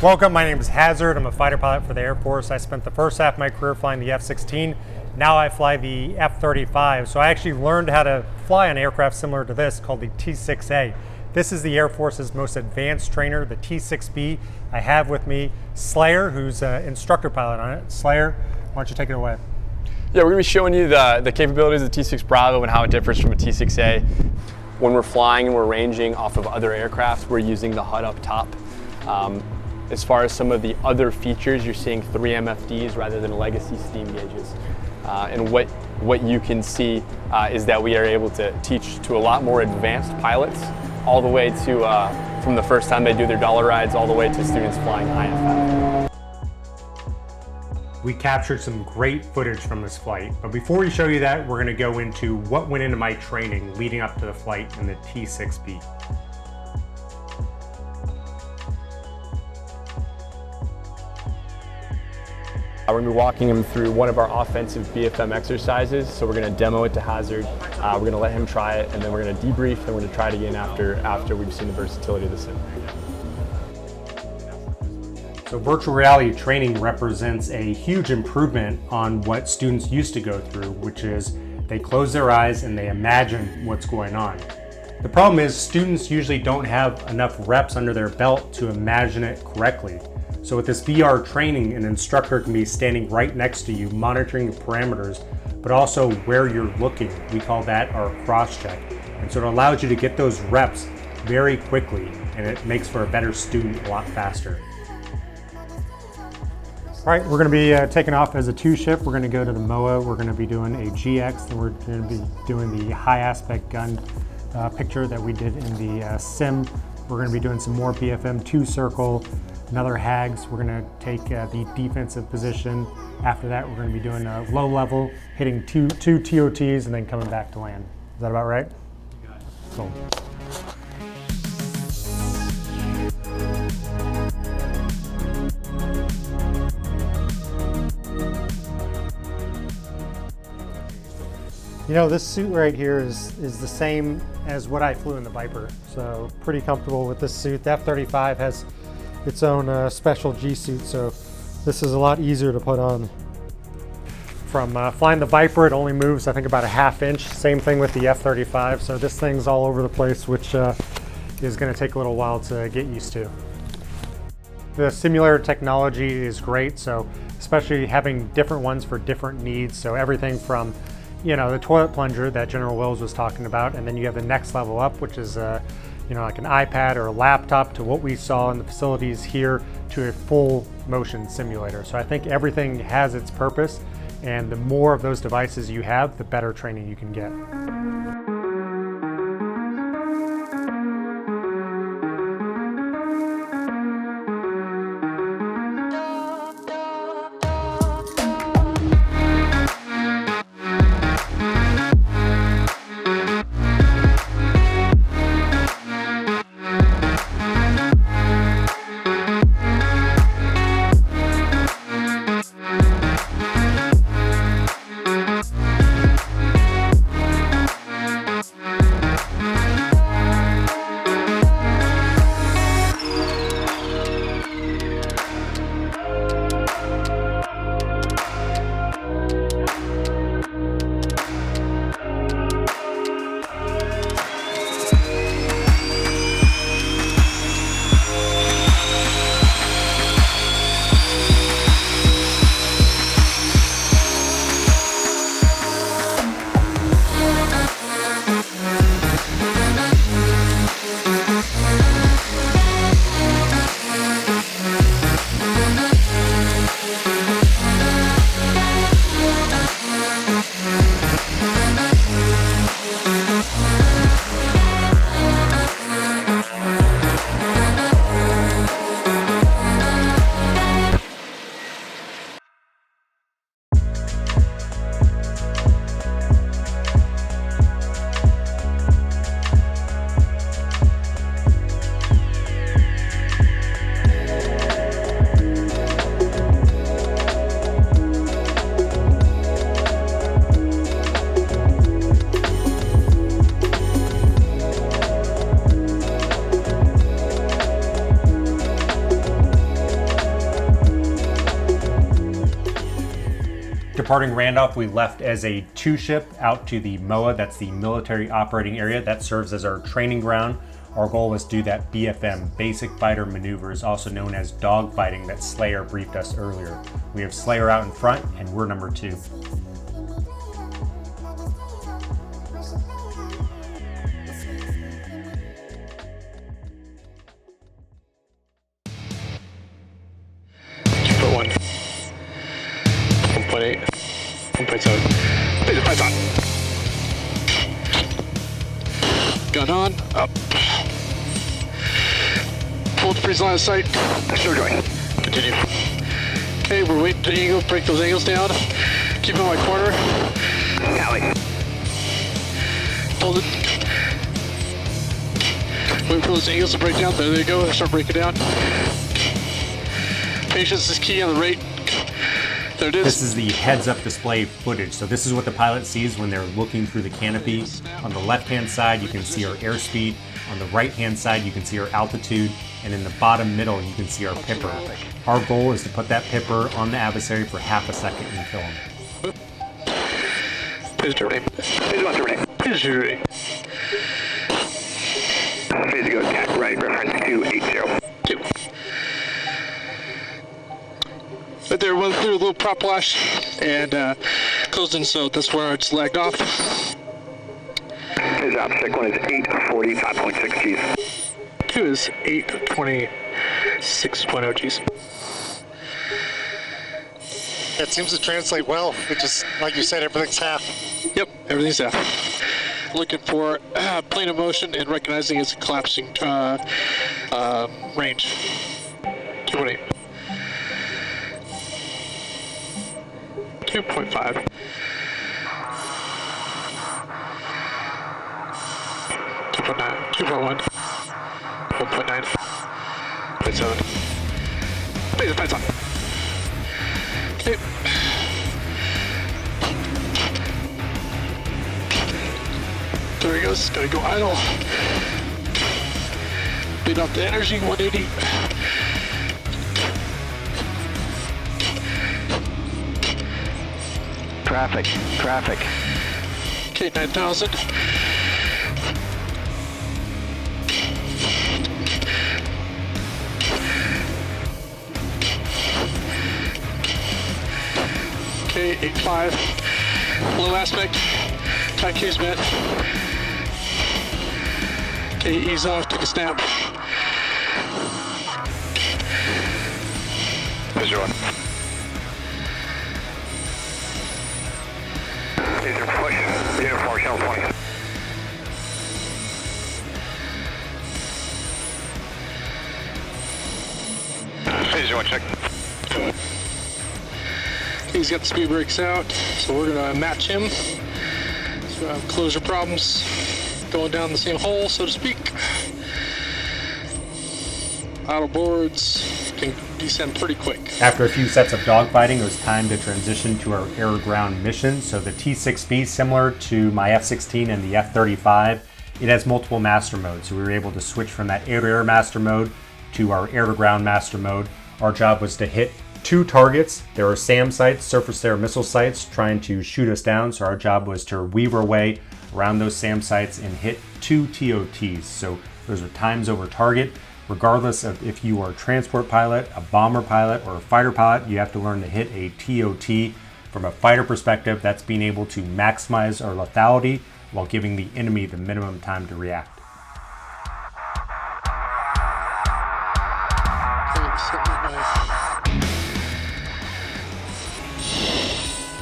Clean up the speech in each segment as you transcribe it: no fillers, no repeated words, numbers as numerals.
Welcome, my name is Hasard. I'm a fighter pilot for the Air Force. I spent the first half of my career flying the F-16. Now I fly the F-35. So I actually learned how to fly an aircraft similar to this called the T-6A. This is the Air Force's most advanced trainer, the T-6B. I have with me Slayer, who's an instructor pilot on it. Slayer, why don't you take it away? Yeah, we're going to be showing you the capabilities of the T-6 Bravo and how it differs from a T-6A. When we're flying and we're ranging off of other aircraft, we're using the HUD up top. As far as some of the other features, you're seeing 3 MFDs rather than legacy steam gauges. And what you can see is that we are able to teach to a lot more advanced pilots, all the way to, from the first time they do their dollar rides, all the way to students flying IFF. We captured some great footage from this flight, but before we show you that, we're going to go into what went into my training leading up to the flight in the T-6B. We're going to be walking him through one of our offensive BFM exercises, so we're going to demo it to Hasard, we're going to let him try it, and then we're going to debrief, and we're going to try it again after we've seen the versatility of the sim. So virtual reality training represents a huge improvement on what students used to go through, which is they close their eyes and they imagine what's going on. The problem is students usually don't have enough reps under their belt to imagine it correctly. So with this VR training, an instructor can be standing right next to you, monitoring the parameters, but also where you're looking. We call that our cross-check. And so it allows you to get those reps very quickly, and it makes for a better student a lot faster. All right, we're going to be taking off as a 2-ship. We're going to go to the MOA. We're going to be doing a GX, and we're going to be doing the high aspect gun picture that we did in the sim. We're going to be doing some more BFM 2 circle, another HAGs. We're going to take the defensive position. After that, we're going to be doing a low level, hitting two TOTs, and then coming back to land. Is that about right? You got it. Cool. You know, this suit right here is the same as what I flew in the Viper, so pretty comfortable with this suit. The F-35 has its own special Gsuit, so this is a lot easier to put on. From flying the Viper, it only moves, I think, about a ½ inch. Same thing with the F-35, so this thing's all over the place, which is going to take a little while to get used to. The simulator technology is great, so especially having different ones for different needs, so everything from the toilet plunger that General Wills was talking about, and then you have the next level up, which is like an iPad or a laptop, to what we saw in the facilities here, to a full motion simulator. So I think everything has its purpose, and the more of those devices you have, the better training you can get. departing Randolph, we left as a 2-ship out to the MOA. That's the military operating area. That serves as our training ground. Our goal was to do that BFM, basic fighter maneuvers, also known as dogfighting, that Slayer briefed us earlier. We have Slayer out in front, and we're number 2. Put 1.8, 1.7. Basic fights on. Gun on, up. Hold the freeze line of sight. Sure going. Continue. Okay, we're waiting to angle, break those angles down. Keep in my corner. Alley. Hold it. Wait for those angles to break down. There they go. Start breaking down. Patience is key on the rate. There it is. This is the heads-up display footage. So this is what the pilot sees when they're looking through the canopy. On the left-hand side, you can see our airspeed. On the right-hand side, you can see our altitude. And in the bottom middle, you can see our pipper. Our goal is to put that pipper on the adversary for half a second and kill him. Phase terminate. Phase 1 terminate. Phase terminate. Phase go attack right, reference 280. 2. But there went through a little prop flash and closed in, so that's where it's lagged off. Phase out, check 1 is 840, 5.6 Gs. 2 is 826.0 Gs. That seems to translate well. It just, like you said, everything's half. Yep, everything's half. Looking for plane of motion and recognizing its collapsing range. 2.8. 2.5. 2.9. 2.1. 1.9. 0.7. Phase fights on. Okay. There he goes. Gotta go idle. Beat up the energy. 180. Traffic. Okay, 9,000. Okay, 8.5. Low aspect. Tight case met. Okay, ease off, take a snap. There's your one. Laser push, uniform channel 20. Laser one, check. He's got the speed brakes out, so we're gonna match him. So I have closure problems, going down the same hole, so to speak. Idle boards can descend pretty quick. After a few sets of dogfighting, it was time to transition to our air-to-ground mission. So the T6B, similar to my F-16 and the F-35, it has multiple master modes. So we were able to switch from that air-to-air master mode to our air-to-ground master mode. Our job was to hit 2 targets. There are SAM sites, surface-to-air missile sites, trying to shoot us down. So our job was to weave our way around those SAM sites and hit 2 TOTs. So those are times over target. Regardless of if you are a transport pilot, a bomber pilot, or a fighter pilot, you have to learn to hit a TOT. From a fighter perspective, that's being able to maximize our lethality while giving the enemy the minimum time to react.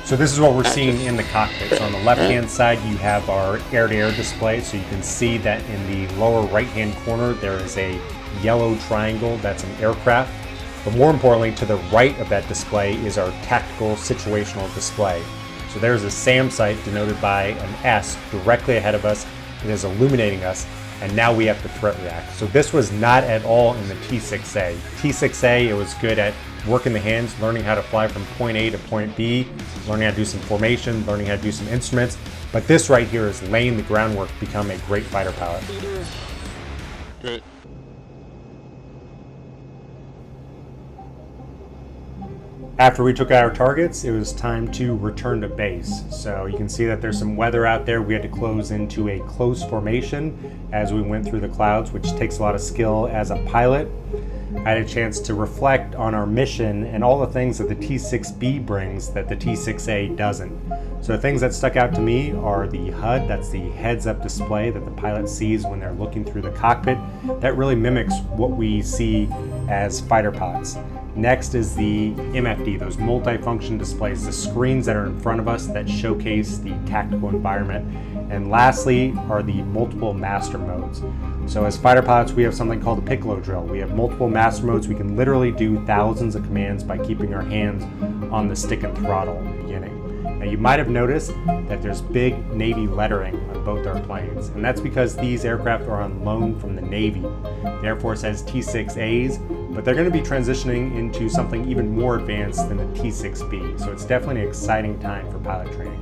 So this is what we're seeing in the cockpit. So on the left-hand side, you have our air-to-air display. So you can see that in the lower right-hand corner, there is a yellow triangle. That's an aircraft. But more importantly, to the right of that display is our tactical situational display. So there's a SAM site denoted by an S directly ahead of us. It is illuminating us, and now we have to threat react. So this was not at all in the T6A. T6A, it was good at working the hands, learning how to fly from point A to point B, learning how to do some formation, learning how to do some instruments. But this right here is laying the groundwork to become a great fighter pilot. Great. After we took out our targets, it was time to return to base. So you can see that there's some weather out there. We had to close into a close formation as we went through the clouds, which takes a lot of skill as a pilot. I had a chance to reflect on our mission and all the things that the T6B brings that the T6A doesn't. So things that stuck out to me are the HUD, that's the heads-up display that the pilot sees when they're looking through the cockpit. That really mimics what we see as fighter pilots. Next is the MFD, those multifunction displays, the screens that are in front of us that showcase the tactical environment. And lastly are the multiple master modes. So as fighter pilots, we have something called the piccolo drill. We have multiple master modes. We can literally do thousands of commands by keeping our hands on the stick and throttle in the beginning. Now you might have noticed that there's big Navy lettering on both our planes, and that's because these aircraft are on loan from the Navy. The Air Force has T6As, but they're going to be transitioning into something even more advanced than the T6B, so it's definitely an exciting time for pilot training.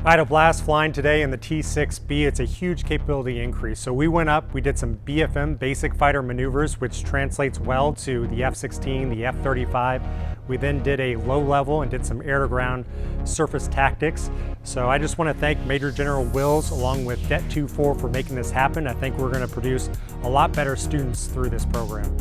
I had a blast flying today in the T6B. It's a huge capability increase. So we went up, we did some BFM, basic fighter maneuvers, which translates well to the F-16, the F-35. We then did a low level and did some air-to-ground surface tactics. So I just want to thank Major General Wills along with Det 24 for making this happen. I think we're going to produce a lot better students through this program.